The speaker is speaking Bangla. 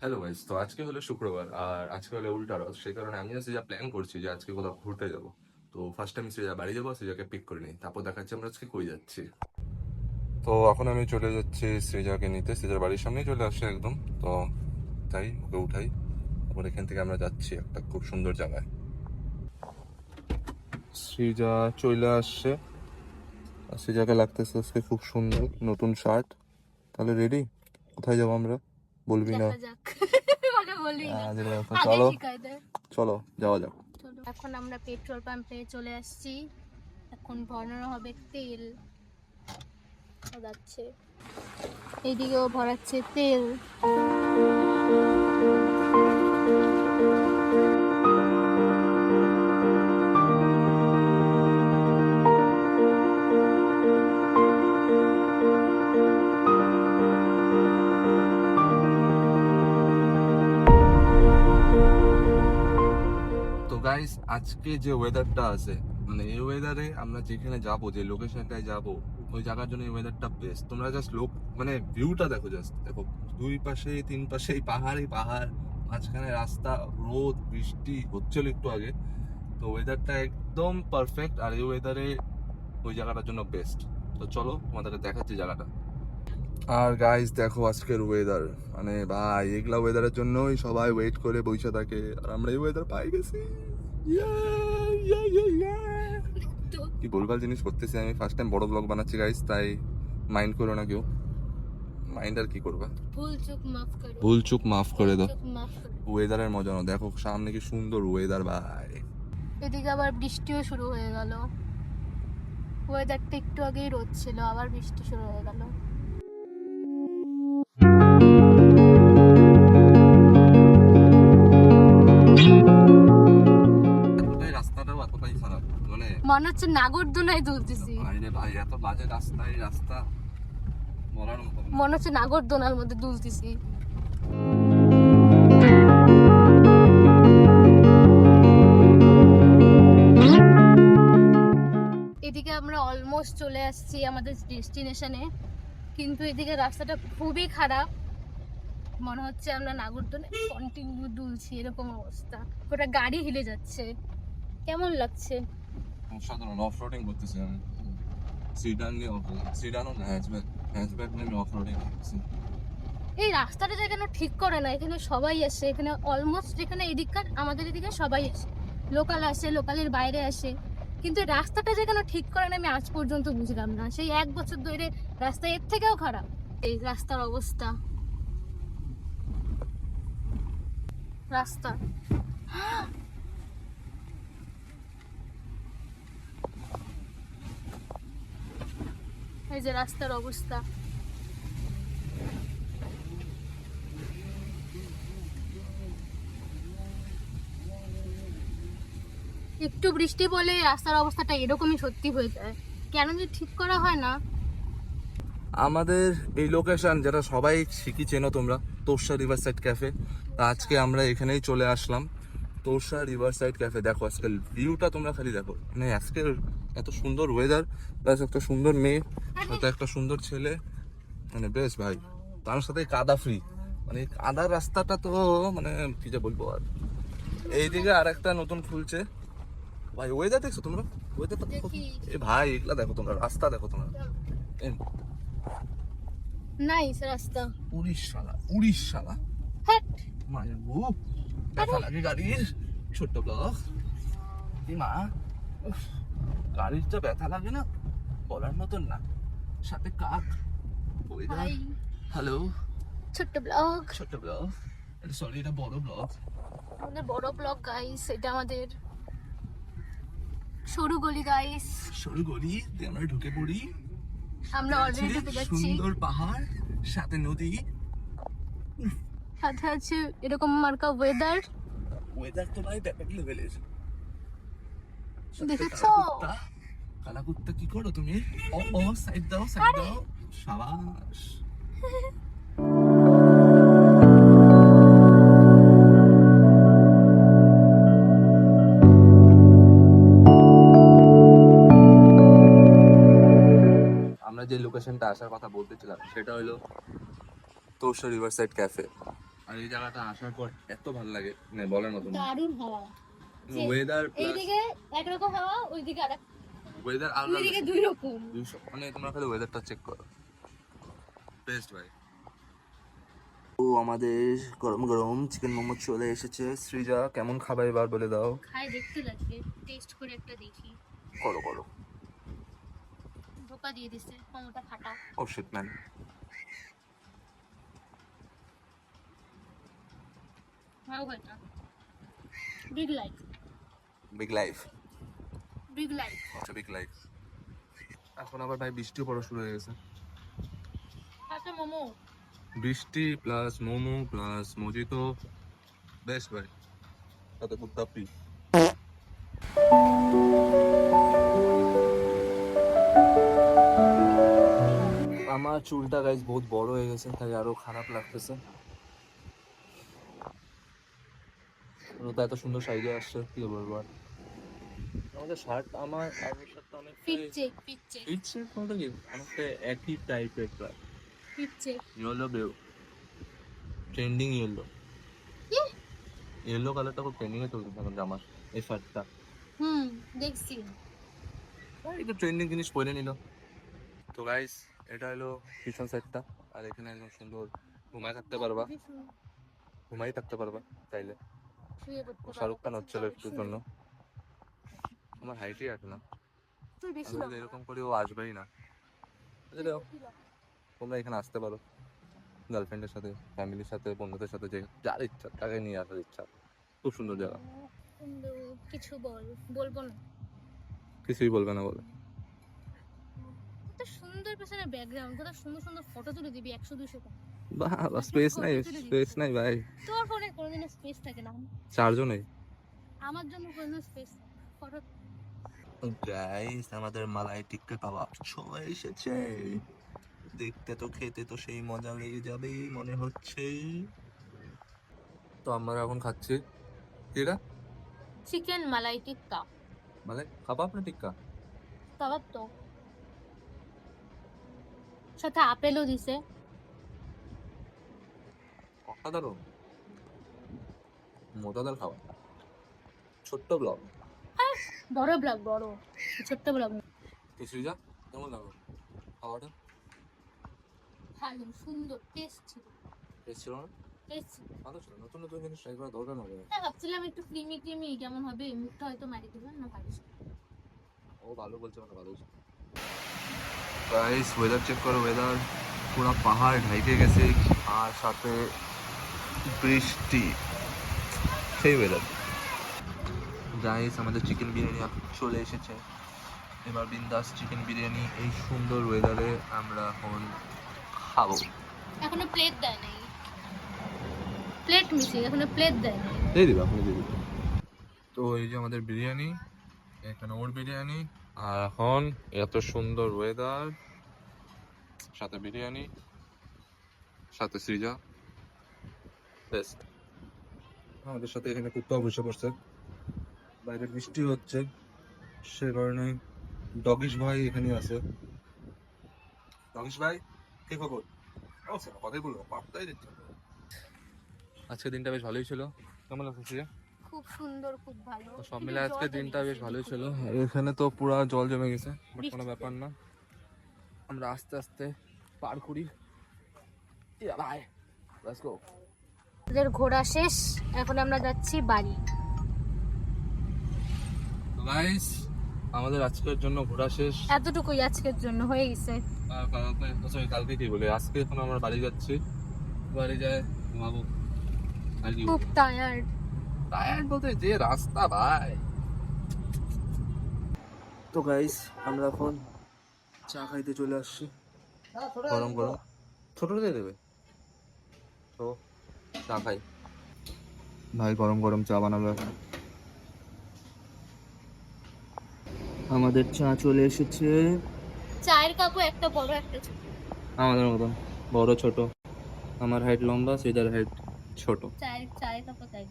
হ্যালো গাইস, তো আজকে হলো শুক্রবার আর আজকে হলো উল্টা রথ। সেই কারণে আমি যা প্ল্যান করছি যে আজকে কোথাও ঘুরতে যাব। তো ফার্স্ট টাইম শ্রেয়া বাড়ি যাবো, শ্রেয়াকে পিক করে নিই, তারপর দেখাচ্ছি আমরা আজকে কই যাচ্ছি। তো এখন আমি চলে যাচ্ছি শ্রেয়াকে নিতে, শ্রেয়ার বাড়ির সামনেই চলে আসছে একদম। তো তাই ওকে উঠাই, তারপর এখান থেকে আমরা যাচ্ছি একটা খুব সুন্দর জায়গায়। শ্রীজা চলে আসছে আর শ্রীজাকে লাগতেছে আজকে খুব সুন্দর নতুন শার্ট। তাহলে রেডি? কোথায় যাবো আমরা? বলবি না? দেখা যাক। ওটা বলবি না, আগে চলো শিখাই দে। চলো যাওয়া যাক। চলো, এখন আমরা পেট্রোল পাম্পে চলে আসছি। এখন ভরানো হবে তেল। ও যাচ্ছে, এইদিকেও ভরাচ্ছে তেল। তো গাইস, আজকে যে ওয়েদারটা আছে, মানে এই ওয়েদারে আমরা যেখানে যাব, যে লোকেশনটায় যাব, ওই জায়গার জন্য এই ওয়েদারটা বেস্ট। তোমরা জাস্ট মানে ভিউটা দেখো, জাস্ট দেখো, দুই পাশে তিন পাশেই পাহাড়ই পাহাড়, মাঝখানে রাস্তা, রোদ বৃষ্টি হচ্ছিল একটু আগে। তো ওয়েদারটা একদম পারফেক্ট, আর এই ওয়েদারে ওই জায়গাটার জন্য বেস্ট। তো চলো তোমাদেরকে দেখাচ্ছি জায়গাটা। আর গাইস দেখো আজকের ওয়েদার, মানে ভাই এগুলা ওয়েদারের জন্যই সবাই ওয়েট করে বসে থাকে, আর আমরা এই ওয়েদার পাই গেছি। তো কি ভুলভাল জিনিস করতেছি আমি, ফার্স্ট টাইম বড় ব্লগ বানাচ্ছি গাইস, তাই মাইন্ড করো না কেউ। মাইন্ড আর কি করবা, ভুল চুক মাফ করো। ভুল চুক মাফ করে দাও। চুক মাফ করো। ওয়েদারের মজা নাও, দেখো সামনে কি সুন্দর ওয়েদার ভাই। এদিকে আবার বৃষ্টিও শুরু হয়ে গেল। ওয়েদারটা একটু আগেই রোদ ছিল, আবার বৃষ্টি শুরু হয়ে গেল। এতটাই রাস্তাটাও এতটাই খারাপ, মানে মনে হচ্ছে নাগরদোলায় দুলতেছি। বাইরে ভাই এত বাজে রাস্তা, এই রাস্তা বলার মতো না। মনে হচ্ছে নাগরদোলার মধ্যে দুলতেছি। এদিকে আমরা অলমোস্ট চলে আসছি আমাদের ডেস্টিনেশনে, কিন্তু এদিকে রাস্তাটা খুবই খারাপ। মনে হচ্ছে আমরা নাগরদোলায় কন্টিনিউ দুলছি, এরকম অবস্থা। গোটা গাড়ি হিলে যাচ্ছে। কেমন লাগছে? সাধারণ অফ রোডিং করতেছি আমি, সিডান নিয়ে অফ রোডিং, সিডানও না, হ্যাচব্যাক নিয়ে আমি অফ রোডিং করতেছি। এই রাস্তাটা যে কেন ঠিক করে না, এখানে সবাই আসে, এখানে অলমোস্ট যেখানে এদিককার আমাদের এদিকে সবাই আসে, লোকাল আসে, লোকালের বাইরে আসে, কিন্তু এই রাস্তাটা যে কেন ঠিক করে না আমি আজ পর্যন্ত বুঝলাম না। সেই 1 বছর ধরে রাস্তা এর থেকেও খারাপ। এই রাস্তার অবস্থা, রাস্তা এই যে রাস্তার অবস্থা। একটু বৃষ্টি পড়লে রাস্তার অবস্থাটা এরকমই সত্যি হয়ে যায়, কেন যে ঠিক করা হয় না। আমাদের এই লোকেশন যেটা সবাই শিখি চেনো তোমরা, তোরসা রিভার সাইড ক্যাফে। আজকে আমরা এখানেই চলে আসলাম, তোরসা রিভার সাইড ক্যাফে। দেখো আজকাল ভিউটা তোমরা খালি দেখো, মানে আজকের এত সুন্দর ওয়েদার, প্লাস একটা সুন্দর মেয়ে, সাথে একটা সুন্দর ছেলে, মানে বেশ ভাই। তার সাথে কাদা ফ্রি, মানে এই কাদার রাস্তাটা তো মানে কি যে বলবো। আর এইদিকে আর একটা নতুন খুলছে ভাই। ওয়েদার দেখছো তোমরা? ওয়েদারটা দেখি। এ ভাই এগুলা দেখো তোমরা, রাস্তা দেখো তোমরা। নাইস রাস্তা। উড়িষ্যালা হ্যাট। মায়ের বুক ব্যথা লাগে গাড়ির। ছোট্ট ব্লক কি মা, উফ, গাড়ির যা ব্যথা লাগে না, বলার মতন না। সাথে কাক, ওয়েদার। হাই। হ্যালো, ছোট্ট ব্লগ। ছোট্ট ব্লক, সরি এটা বড় ব্লক। আমাদের বড় ব্লগ গাইস, এটা আমাদের সরু গলি গাইস। সরু গলি দিয়ে আমরা ঢুকে পড়ি। আমরা অলরেডি ঢুকে যাচ্ছি। সুন্দর পাহাড়, সাথে নদী, সাথে আছে এরকম মার্কা ওয়েদার। ওয়েদার তো ভাই ব্যাপক লেভেলের। দেখেছো? কালা কুত্তা কি করো তুমি? ও ও সাইড দাও, সাইড দাও, শাবাশ। আমরা যে লোকেশনটা আসার কথা বলতেছিলাম সেটা হলো তোরসা রিভার সাইড ক্যাফে। আর এই জায়গাটা আসার পর এত ভালো লাগে মানে বলার মতো না। দারুণ হাওয়া, ওয়েদার প্লাস এইদিকে একরকম হাওয়া, ওইদিকে আরেক, ওয়েদার দুইদিকে দুই রকম। মানে তোমরা খালি ওয়েদারটা চেক করো, বেস্ট ভাই। ও আমাদের গরম গরম চিকেন মোমো চলে এসেছে। সৃজা কেমন খাবার এবার বলে দাও। খাই দেখতে লাগবে, টেস্ট করে একটা দেখি। করো করো। ধোকা দিয়ে দিছে, মোমোটা ফাটা। ও শিট ম্যান। হাও এটা big life, big life, big life. আচ্ছা বিগ লাইফ। এখন আবার ভাই বৃষ্টিও পড়া শুরু হয়ে গেছে। আচ্ছা মোমো, বৃষ্টি plus momo plus mojito, best ভাই। সাথে কুত্তাপি। আমার চুলটা গাইজ বহুত বড় হয়ে গেছে, তাই আরো খারাপ লাগতেছে। তো এত সুন্দর সাইজে আসছে, কি বলবো আর। আমাদের শার্ট, আমার আর্মি শার্টটা অনেক ফিট চেক, ফিট চেক, ইচ্ছে কোনটা কি অনেকটা একই টাইপের প্রায়। Fit check. Yellow blue, trending yellow. কি ইয়েলো কালারটা খুব ট্রেন্ডিং এ চলছে এখন জামার, এই শার্টটা। দেখছি। এটা ট্রেন্ডিং জিনিস পরে নিল। তো গাইস এটা হলো পিছন সাইডটা, আর এখানে একদম সুন্দর ঘুমায় থাকতে পারবা, ঘুমাই থাকতে পারবা চাইলে। শুয়ে পড়তে পারো। শাহরুখ খান হচ্ছিল একটুর জন্য, আমার হাইটই আছে না। তুই বেশি আমি যদি এরকম করি ও আসবেই না। আচ্ছা দেখো, তোমরা এখানে আসতে পারো গার্লফ্রেন্ডের সাথে, ফ্যামিলির সাথে, বন্ধুদের সাথে, যে যার ইচ্ছা তাকে নিয়ে আসার ইচ্ছা। খুব সুন্দর জায়গা। কিন্তু কিছু বলবো না। কিছুই বলবে না বলে। কত সুন্দর পেছনে ব্যাকগ্রাউন্ড, কত সুন্দর সুন্দর ফটো তুলে দিবি 100-200 টাকা। বাহ, স্পেস নাই, স্পেস নাই ভাই। তোর ফোনে কোনোদিনও স্পেস থাকে না, চারজনেই। আমার জন্য কোনো স্পেস ফটো। গাইস আমাদের মালাই টিক্কা কাবাব সবাই এসেছে। দেখতে তো খেতে তো সেই মজা লেগে যাবে মনে হচ্ছে। তো আমরা এখন খাচ্ছি এটা চিকেন মালাই টিক্কা মানে কাবাব না টিক্কা। কাবাব তো, সাথে আপেলও দিছে। অসাধারণ মজাদার খাবার। ছোট্ট ব্লগ, বড় ব্লগ, বড় ছোট্ট ব্লগ। সৃজা কেমন লাগলো খাবারটা? ভালো, সুন্দর, টেস্ট ছিল। টেস্ট ছিল না? টেস্ট ভালো ছিল। নতুন নতুন জিনিস ট্রাই করা দরকার না। হ্যাঁ, ভাবছিলাম একটু ক্রিমি ক্রিমি কেমন হবে, মুখটা হয়তো মারি দেবেন না, ভালো ছিল। ও ভালো বলছে, মানে ভালো হয়েছে। গাইস ওয়েদার চেক করো, ওয়েদার পুরো পাহাড় ঢাইকে গেছে আর সাথে বৃষ্টি, সেই ওয়েদার। গাইস আমাদের চিকেন বিরিয়ানি চলে এসেছে। এবার বিন্দাস চিকেন বিরিয়ানি এই সুন্দর ওয়েদারে আমরা এখন খাবো। এখনো প্লেট দেয় নাই, প্লেট মিসিং, এখনো প্লেট দেয় নাই। দিয়ে দিবা, আপনি দিয়ে দিবা। তো এই যে আমাদের বিরিয়ানি, এখানে ওর বিরিয়ানি, আর এখন এত সুন্দর ওয়েদার, সাথে বিরিয়ানি, সাথে সৃজা, বেস্ট। আমাদের সাথে এখানে কুত্তাও বসে পড়ছে, বাইরে বৃষ্টি হচ্ছে সে কারণে ডগিশ ভাই এখানে আছে। ডগিশ ভাই কি খবর? কথাই বলবো, পাত্তাই দিচ্ছে। আজকে দিনটা বেশ ভালোই ছিল। কেমন লাগছে সৃজা? খুব সুন্দর, খুব ভালো। তো সব মিলে আজকে দিনটা বেশ ভালোই ছিল। আর এখানে তো পুরো জল জমে গেছে, বাট কোনো ব্যাপার না, আমরা আস্তে আস্তে পার করি। ভাই লেটস গো। আমাদের ঘোরা শেষ, এখন আমরা যাচ্ছি বাড়ি। গাইস আমাদের আজকের জন্য ঘোরা শেষ। এতটুকুই আজকের জন্য হয়ে গেছে। কালকে কি বলে, আজকে এখন আমরা বাড়ি যাচ্ছি। বাড়ি যায় ঘুমাবো আর কি। খুব টায়ার্ড। টায়ার্ড বলতে যে রাস্তা ভাই। তো গাইস আমরা এখন চা খাইতে চলে আসছি, গরম গরম। ছোট দিয়ে দেবে তো চা খাই। ভাই গরম গরম চা বানালো এখন। আমাদের চা চলে এসেছে। চায়ের কাপও একটা বড় একটা ছোট। আমাদের মতন বড় ছোট। আমার হাইট লম্বা, সিদার হাইট ছোট। চায়ের কাপও তাই।